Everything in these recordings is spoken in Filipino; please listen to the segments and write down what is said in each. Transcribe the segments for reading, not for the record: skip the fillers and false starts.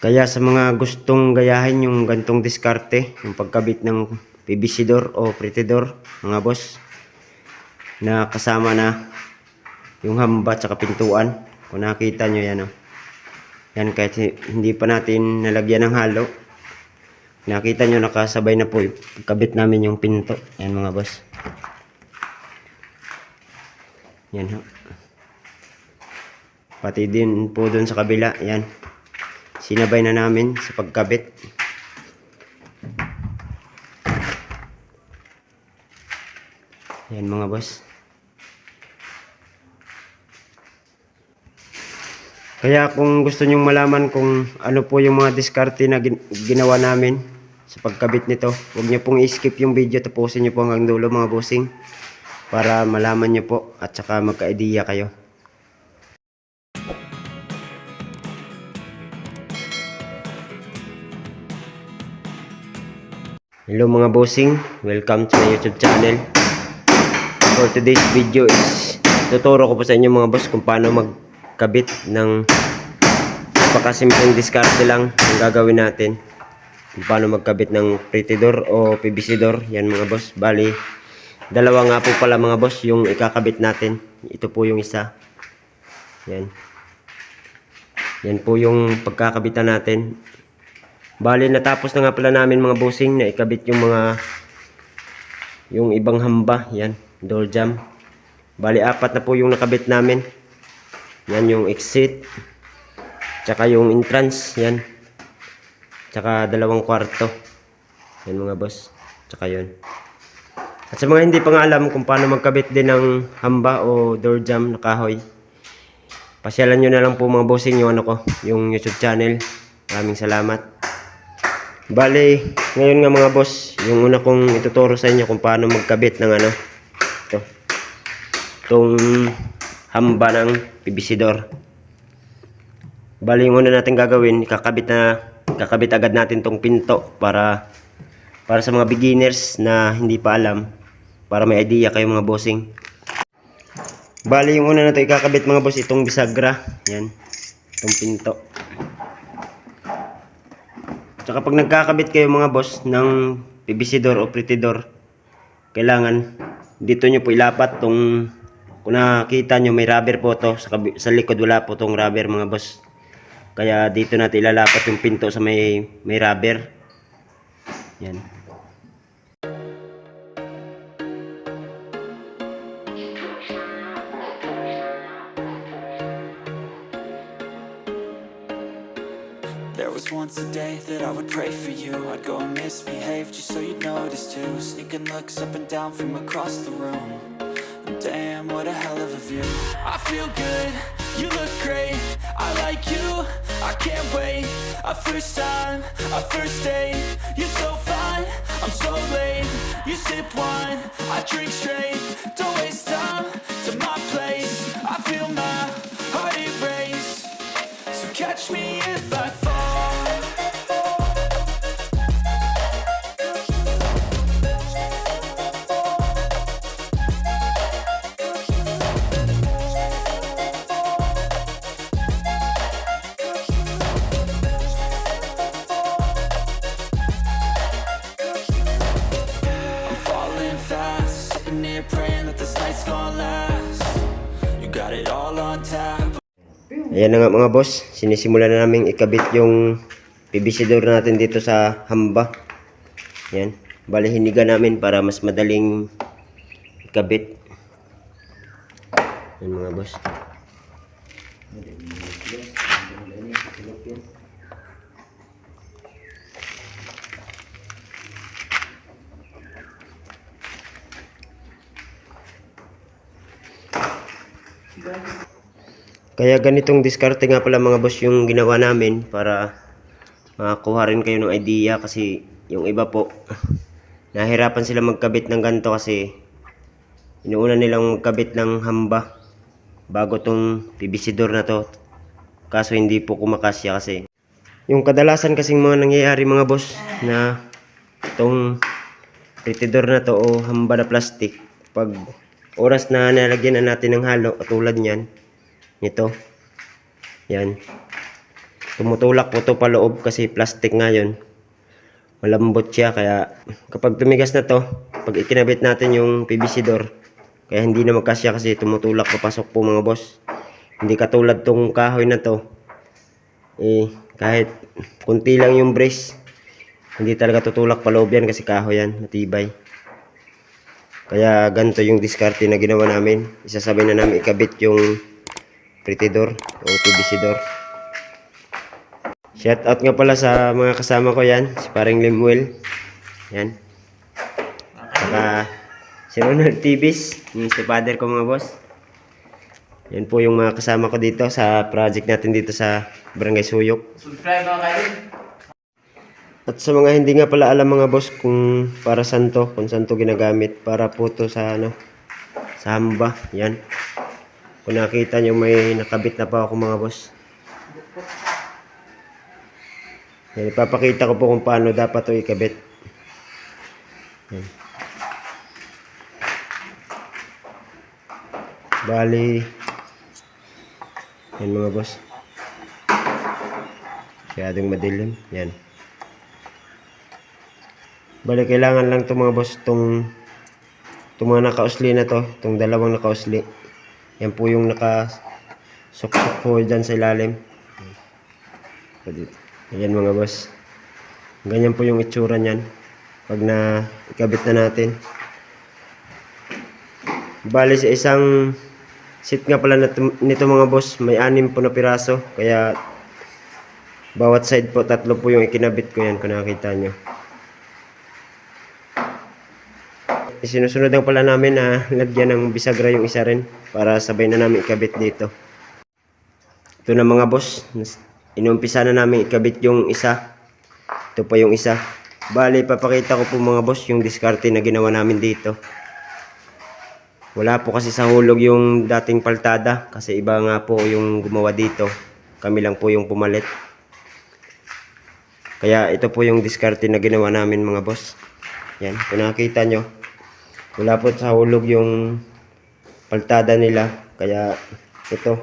Kaya sa mga gustong gayahin yung gantong diskarte, yung pagkabit ng PVC door o pretty door, mga boss, na kasama na yung hamba at pintuan. Kung nakita nyo yan, yan, kahit hindi pa natin nalagyan ng halo, nakita nyo nakasabay na po yung kabit namin yung pinto. Yan mga boss. Yan ho. Pati din po dun sa kabila, yan. Sinabay na namin sa pagkabit. Yan mga boss. Kaya kung gusto nyong malaman kung ano po yung mga diskarte na ginawa namin sa pagkabit nito, huwag nyo pong i-skip yung video, tapusin nyo po hanggang dulo mga bossing, para malaman nyo po at saka magka-idea kayo. Hello mga bossing, welcome to my YouTube channel. For today's video is tuturo ko po sa inyo mga boss kung paano magkabit ng napakasimpleng diskarte lang ang gagawin natin. Kung paano magkabit ng pretty door o PVC door. Yan mga boss, bali dalawa nga po pala mga boss yung ikakabit natin. Ito po yung isa. Yan. Yan po yung pagkakabitan natin. Bali natapos na nga pala namin mga bossing na ikabit yung ibang hamba. Yan, door jamb. Bali 4 na po yung nakabit namin. Yan yung exit, tsaka yung entrance, yan, tsaka 2 kwarto. Yan mga boss, tsaka yun. At sa mga hindi pa nga alam kung paano magkabit din ng hamba o door jamb na kahoy, pasyalan nyo na lang po mga bossing yung yung YouTube channel. Maraming salamat. Bali, ngayon nga mga boss, yung una kong ituturo sa inyo kung paano magkabit ng itong hamba ng PVC door. Bali, yung una natin gagawin, kakabit agad natin tong pinto para sa mga beginners na hindi pa alam, para may idea kayo mga bossing. Bali, yung una natin ikakabit mga boss, itong bisagra. Yan, itong pinto. Tsaka pag nagkakabit kayo mga boss ng PVC door o pretty door, kailangan dito nyo po ilapat tong, kung nakita nyo may rubber po to sa likod, wala po tong rubber mga boss. Kaya dito natin ilalapat yung pinto sa may rubber. Yan. There was once a day that I would pray for you. I'd go and misbehave just so you'd notice too. Sneaking looks up and down from across the room. And damn, what a hell of a view. I feel good, you look great, I like you, I can't wait. A first time, a first date, you're so fine, I'm so late. You sip wine, I drink straight. Don't waste time to my place. I feel my heart erase. So catch me if I fall. Ayan na nga mga boss, sinisimulan na namin ikabit yung PVC door natin dito sa hamba. Yan, bali hiniga namin para mas madaling ikabit. Yan mga boss. Kaya ganitong diskarte nga pala mga boss yung ginawa namin para makakuha rin kayo ng idea, kasi yung iba po nahirapan sila magkabit ng ganito kasi inuuna nilang magkabit ng hamba bago tong PVC door na to, kaso hindi po kumakasya. Kasi yung kadalasan kasing mga nangyayari mga boss na itong pretty door na to o hamba na plastic, pag oras na nalagyan na natin ng halo, katulad nyan nito, yan, tumutulak po to paloob kasi plastic nga yun. Malambot siya kaya kapag tumigas na to, pag ikinabit natin yung PVC door, kaya hindi na magkasya kasi tumutulak papasok po mga boss. Hindi katulad tong kahoy na to. Kahit kunti lang yung brace, hindi talaga tutulak paloob yan kasi kahoy yan, matibay. Kaya ganito yung diskarte na ginawa namin. Isasabay na namin ikabit yung pretty door o PVC door. Shout out nga pala sa mga kasama ko yan, si paring Limuel. Yan. Saka si Ronald Tibis, yung stepfather ko mga boss. Yan po yung mga kasama ko dito sa project natin dito sa Barangay Suyok. Subscribe mga kayo. At sa mga hindi nga pala alam mga boss kung para saan to, kung saan to ginagamit, para po to sa sa hamba. Yan. Kung nakita nyo may nakabit na pa ako mga boss. Yan, ipapakita ko po kung paano dapat to ikabit. Yan. Bali, yan mga boss. Masyadong madilim. Yan. Bali, kailangan lang to mga boss, itong mga nakausli na to, itong dalawang nakausli. Yan po yung nakasuksok po dyan sa ilalim. Ayan mga boss. Ganyan po yung itsura niyan pag na ikabit na natin. Bali sa isang set nga pala nito mga boss, may 6 po na piraso. Kaya bawat side po 3 po yung ikinabit ko yan kung nakita nyo. Sinusunod lang pala namin na lagyan ng bisagra yung isa rin para sabay na namin ikabit dito. Ito na mga boss, inumpisa na namin ikabit yung isa. Ito pa yung isa. Bali, papakita ko po mga boss yung diskarte na ginawa namin dito. Wala po kasi sa hulog yung dating paltada kasi iba nga po yung gumawa dito. Kami lang po yung pumalit. Kaya ito po yung diskarte na ginawa namin mga boss. Yan, kung nakita nyo, wala po sa hulog yung paltada nila. Kaya ito,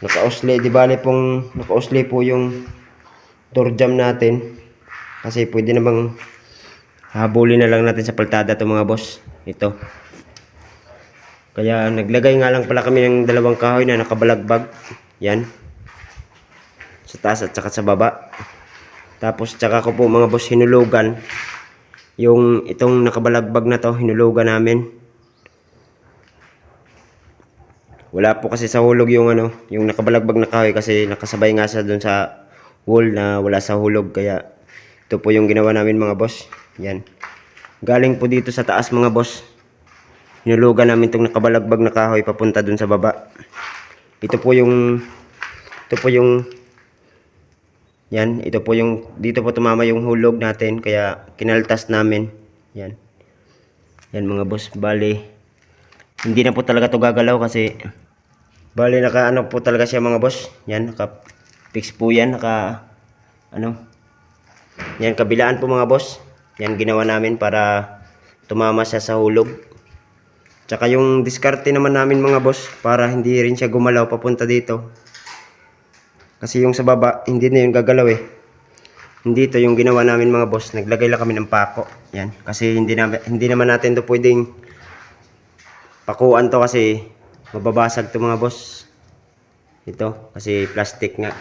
naka-usli, di bali pong naka-usli po yung door jam natin. Kasi pwede namang habulin na lang natin sa paltada to mga boss. Ito. Kaya naglagay nga lang pala kami ng dalawang kahoy na nakabalagbag. Yan. Sa taas at saka sa baba. Tapos tsaka ko po mga boss hinulugan. Yung itong nakabalagbag na to, hinulugan namin. Wala po kasi sa hulog yung yung nakabalagbag na kahoy kasi nakasabay nga sa doon sa wall na wala sa hulog. Kaya ito po yung ginawa namin mga boss. Yan. Galing po dito sa taas mga boss. Hinulugan namin itong nakabalagbag na kahoy papunta doon sa baba. Ito po yung yan, ito po yung dito po tumama yung hulog natin kaya kinaltas namin. Yan. Yan mga boss, bali hindi na po talaga to gagalaw kasi bali naka po talaga siya mga boss. Yan, naka fix po yan, naka yan, kabilaan po mga boss. Yan ginawa namin para tumama siya sa hulog. Tsaka yung diskarte naman namin mga boss para hindi rin siya gumalaw papunta dito. Kasi yung sa baba hindi na yung gagalaw eh. Hindi ito yung ginawa namin mga boss. Naglagay lang kami ng pako. Yan, kasi hindi naman natin to pwedeng pakuan to kasi mababasag to mga boss. Ito kasi plastic nga.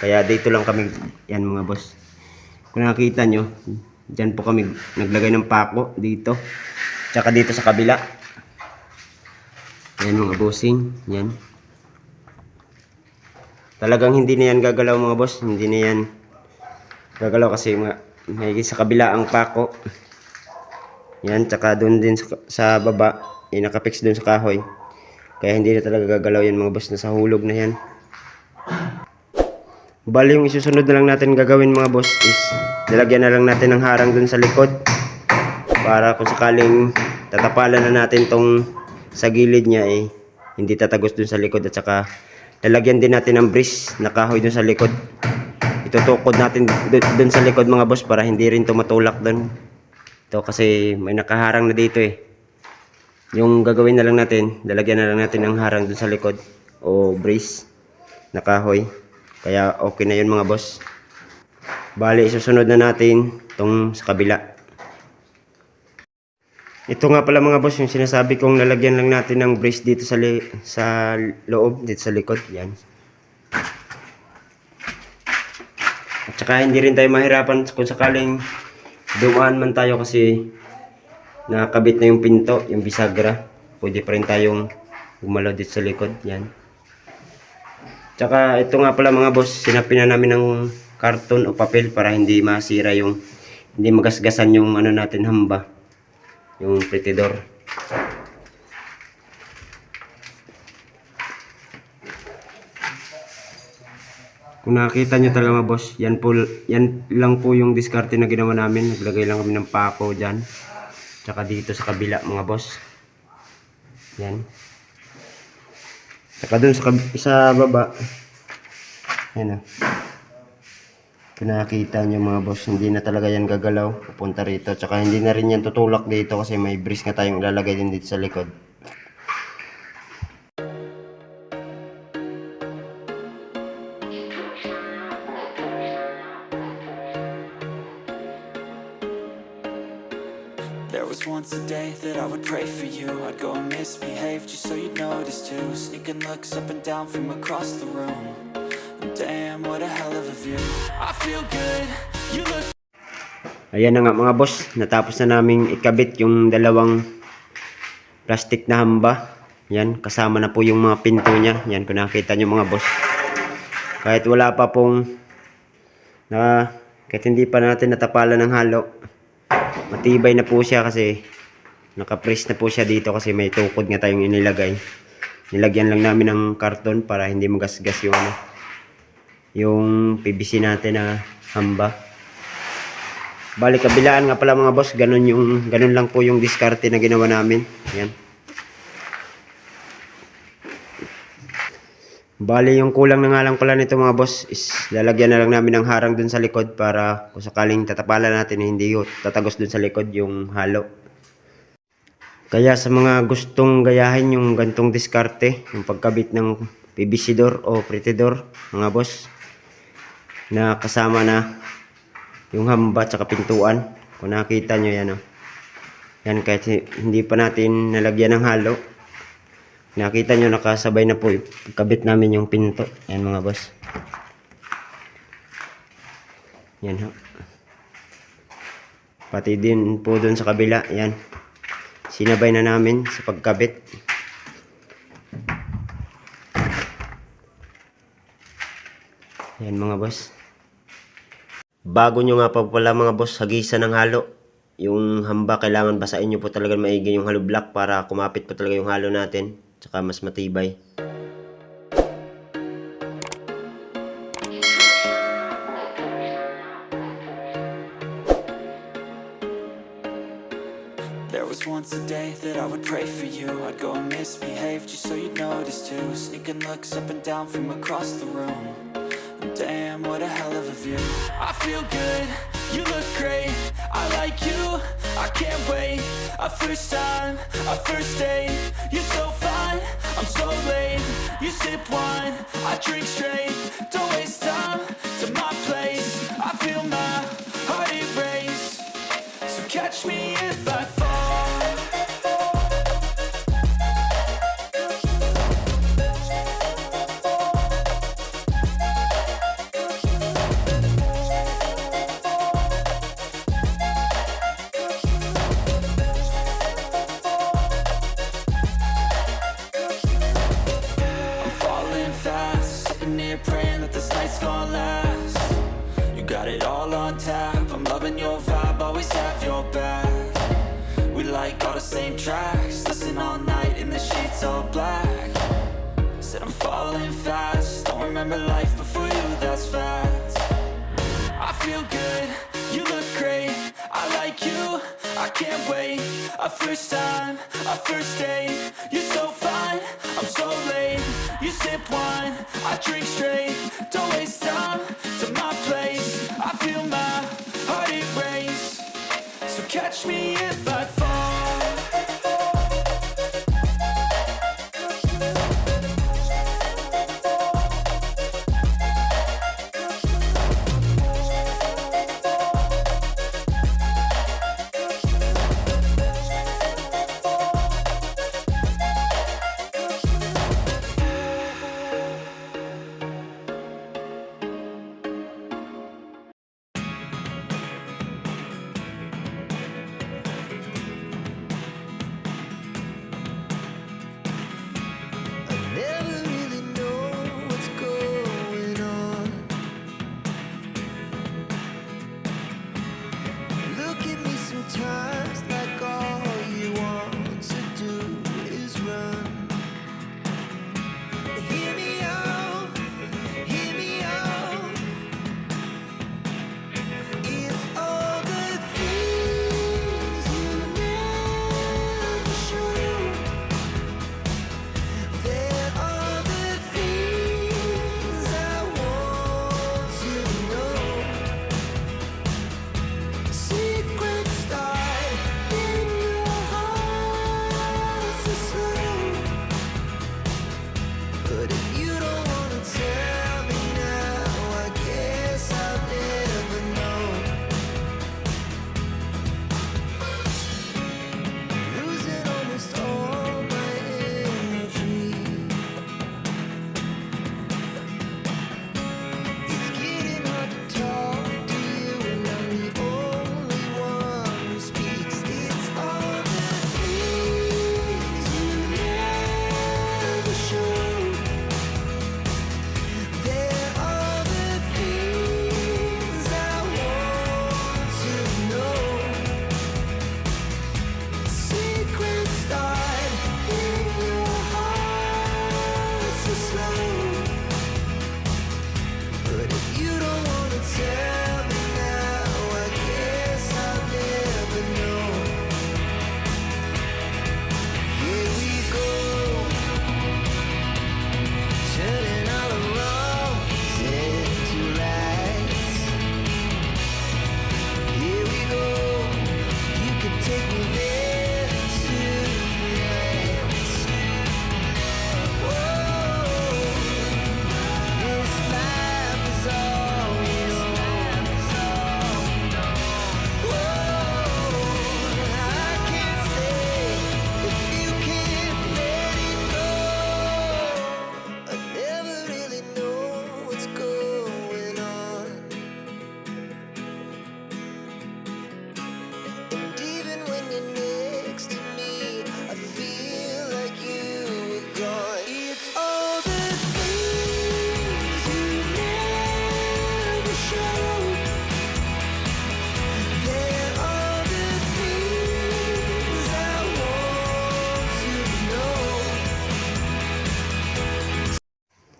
Kaya dito lang kami yan mga boss. Kung nakita nyo, dyan po kami naglagay ng pako dito. Tsaka dito sa kabila. Yan mga bossing. Yan. Talagang hindi na yan gagalaw mga boss. Hindi na yan gagalaw kasi may sa kabila ang pako. Yan. Tsaka doon din sa baba. Nakapix doon sa kahoy. Kaya hindi na talaga gagalaw yan mga boss. Nasa hulog na yan. Bali yung isusunod na lang natin gagawin mga boss is lalagyan na lang natin ng harang dun sa likod para kung sakaling tatapalan na natin tong sa gilid niya hindi tatagos dun sa likod at saka lalagyan din natin ng brace na kahoy dun sa likod. Itutukod natin dun sa likod mga boss para hindi rin tumatulak dun. Ito kasi may nakaharang na dito Yung gagawin na lang natin, lalagyan na lang natin ng harang dun sa likod o brace na kahoy. Kaya okay na yun mga boss. Bali, susunod na natin itong sa kabila. Ito nga pala mga boss, yung sinasabi kong lalagyan lang natin ng brace dito sa loob, dito sa likod. Yan. At saka hindi rin tayo mahirapan kung sakaling dumaan man tayo kasi nakakabit na yung pinto, yung bisagra. Pwede pa rin tayong gumalaw dito sa likod. Yan. Tsaka ito nga pala mga boss, sinapin na namin ng karton o papel para hindi masira yung, hindi magasgasan yung ano natin hamba, yung pretidor. Kung nakita nyo talaga mga boss, yan lang po yung diskarte na ginawa namin. Naglagay lang kami ng pako dyan. Tsaka dito sa kabila mga boss. Yan. Tsaka dun sa baba. Yan o. Kung nakita nyo mga boss, hindi na talaga yan gagalaw. Pupunta rito. Tsaka hindi na rin yan tutulak dito kasi may brace nga tayong ilalagay din dito sa likod. There was once a day that I would pray for you. I'd go and misbehave just so you'd notice too. Sneaking looks up and down from across the room. And damn, what a hell of a view. I feel good, you look. Ayan na nga mga boss, natapos na naming ikabit yung dalawang plastic na hamba. Yan, kasama na po yung mga pinto niya. Yan, kung nakita nyo mga boss. Kahit wala pa pong, kahit hindi pa natin natapalan ng halo, matibay na po siya kasi nakapress na po siya dito kasi may tukod nga tayong inilagay. Nilagyan lang namin ng karton para hindi magasgas yung PVC natin na hamba. Bali kabilaan nga pala mga boss, ganun lang po yung diskarte na ginawa namin. Yan. Bali yung kulang na nga lang pala nito mga boss is lalagyan na lang namin ng harang dun sa likod para kung sakaling tatapalan natin hindi tatagos dun sa likod yung halo. Kaya sa mga gustong gayahin yung gantong diskarte, yung pagkabit ng PVC door o pretidor mga boss, na kasama na yung hamba at pintuan. Kung nakita nyo yan, oh. Yan, kahit hindi pa natin nalagyan ng halo, nakita nyo nakasabay na po kabit namin yung pinto. Yan mga boss. Yan ho. Pati din po dun sa kabila. Yan. Sinabay na namin sa pagkabit. Yan mga boss. Bago nyo nga pa pala mga boss hagisan ng halo, yung hamba kailangan basahin nyo po talaga maigi yung hollow block para kumapit po talaga yung halo natin. Tsaka mas matibay. There was once a day that I would pray for you. I'd go and misbehave just so you'd notice too. Sneaking looks up and down from across the room. And damn, what a hell of a view. I feel good, you look great. I like you, I can't wait. A first time, a first date. You're so fine, I'm so late. You sip wine, I drink straight. Don't waste time to my place. I feel my heart erase. So catch me if I fall. Praying that this night's gonna last. You got it all on tap. I'm loving your vibe, always have your back. We like all the same tracks. Listen all night in the sheets all black. Said I'm falling fast. Don't remember life before you, that's fact. I feel good, you look great. I like you, I can't wait. A first time, a first date. You're so fine, I'm so late. You sip wine, I drink straight. Don't waste time to my place. I feel my heart erase. So catch me if I fall.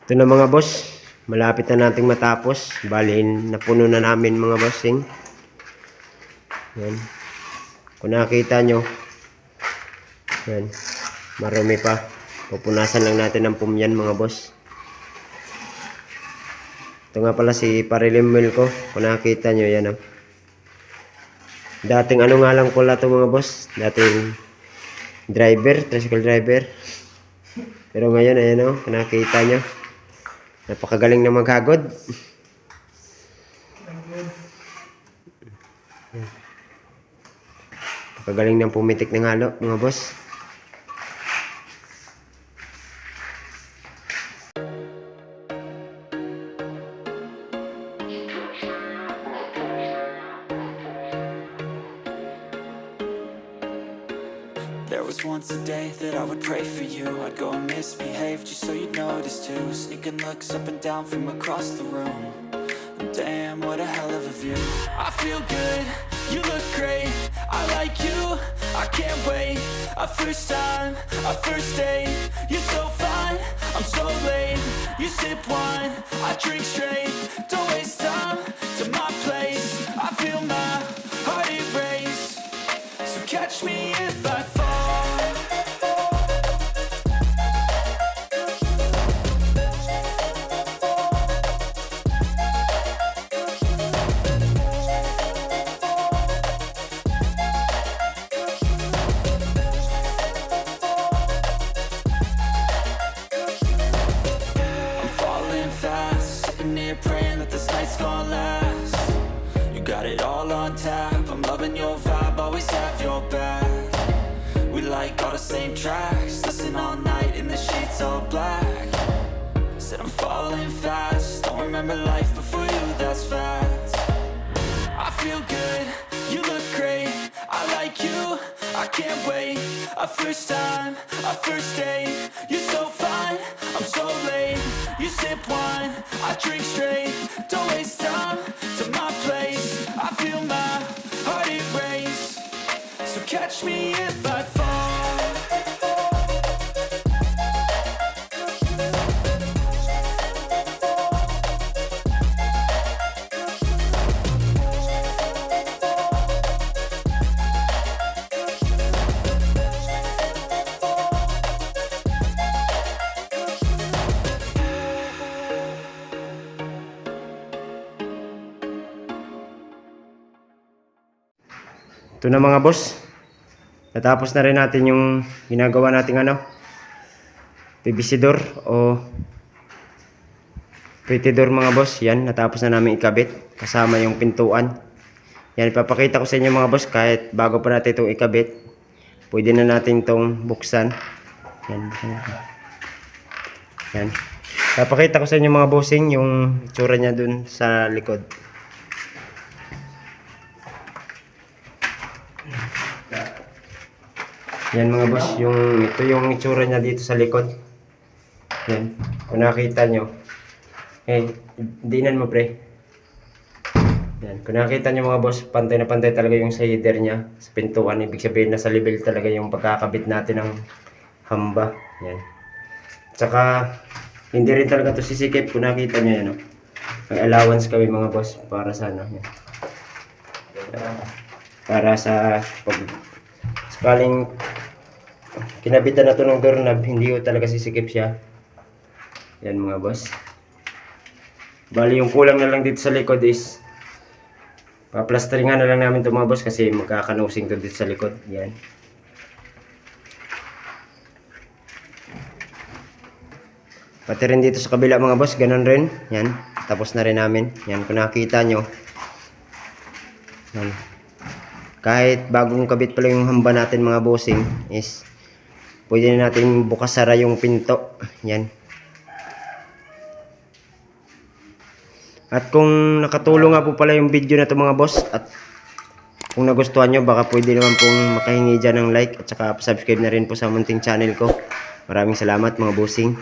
Ito na mga boss, malapit na nating matapos. Bali, napuno na namin mga bossing. Yan. Kung nakita nyo, yan, marami pa. Pupunasan lang natin ng pumyan mga boss. Ito nga pala si Parilimil ko. Kung nakita nyo, yan. Dating ano nga lang pala ito mga boss. Dating driver, tricycle driver. Pero ngayon, ayan o, kung nakita nyo. Napakagaling na maghagod. Napakagaling ng pumitik ng halo mga boss. There was once a day that I would pray for you. I'd go and misbehave just so you'd notice too. Sneaking looks up and down from across the room. And damn, what a hell of a view. I feel good, you look great. I like you, I can't wait. A first time, a first date. You're so fine, I'm so late. You sip wine, I drink straight. Don't waste time to my place. I feel my heart erase. So catch me if I fall. I'm falling fast, sitting here praying that this night's gonna last. You got it all on tap, I'm loving your vibe, always have your back. We like all the same tracks, listen all night in the sheets all black. Said I'm falling fast, don't remember life before you, that's fact. I feel good, you look great, I like you, I can't wait. A first time, a first date. You're so fine, I'm so late. You sip wine, I drink straight. Don't waste time to my place. I feel my heart erase. So catch me if I fall. Ito na mga boss. Natapos na rin natin yung ginagawa nating PVC door o pretty door mga boss. Yan, natapos na namin ikabit kasama yung pintuan. Yan, ipapakita ko sa inyo mga boss kahit bago pa natin itong ikabit. Pwede na natin itong buksan. Yan. Yan. Ipapakita ko sa inyo mga bossing yung itsura niya dun sa likod. Yan mga boss, ito yung itsura niya dito sa likod. Yan, kung nakita nyo. Dinan mo pre. Yan, kung nakita nyo mga boss, pantay na pantay talaga yung shader niya sa pintuan. Ibig sabihin na sa level talaga yung pagkakabit natin ng hamba. Yan. Tsaka, hindi rin talaga ito sisikip kung nakita nyo yan. May allowance kami mga boss para sa yan. Para sa pag sakaling kinabitan na ito ng doorknob, hindi ko talaga sisikip siya. Yan mga boss. Bali yung kulang na lang dito sa likod is paplasteringan na lang namin ito mga boss kasi magkakanusing ito dito sa likod. Yan. Pati rin dito sa kabila mga boss, ganun rin. Yan, tapos na rin namin. Yan, kung nakita nyo. Yan. Kahit bagong kabit pa lang yung hamba natin mga bossing is pwede na natin bukas sara yung pinto. Yan. At kung nakatulong nga po pala yung video na to mga boss at kung nagustuhan nyo baka pwede naman pong makahingi dyan ng like at saka subscribe na rin po sa munting channel ko. Maraming salamat mga bossing.